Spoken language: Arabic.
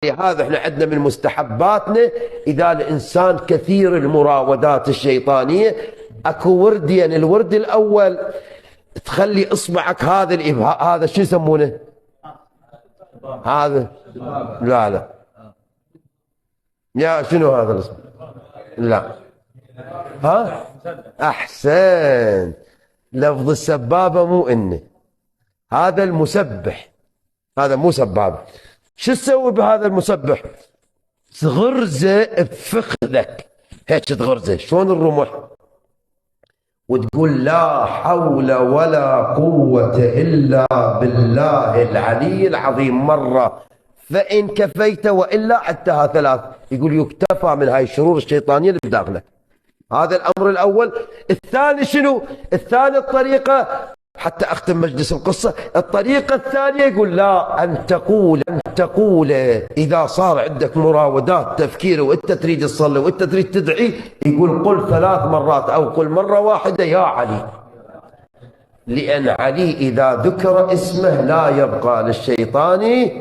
لهذا احنا عندنا من مستحباتنا اذا الانسان كثير المراودات الشيطانيه اكو وردين. الورد الاول تخلي اصبعك هذا الابهام، هذا شو يسمونه؟ هذا لا يا شنو هذا الاسم؟ لا ها احسن، لفظ السبابه مو انه، هذا المسبح، هذا مو سبابه. شو تسوي بهذا المسبح؟ تغرزه بفخذك هيك، تغرزه شلون الرمح، وتقول لا حول ولا قوة إلا بالله العلي العظيم مرة، فإن كفيت وإلا عدتها 3. يقول يكتفى من هاي الشرور الشيطانية اللي بداخلك. هذا الأمر الأول. الثاني شنو؟ الثاني الطريقة، حتى أختم مجلس القصة، الطريقة الثانية يقول لا، أن تقول إذا صار عندك مراودات تفكير وأنت تريد تصلي وأنت تريد تدعي، يقول قل 3 مرات أو قل مرة واحدة يا علي، لأن علي إذا ذكر اسمه لا يبقى للشيطان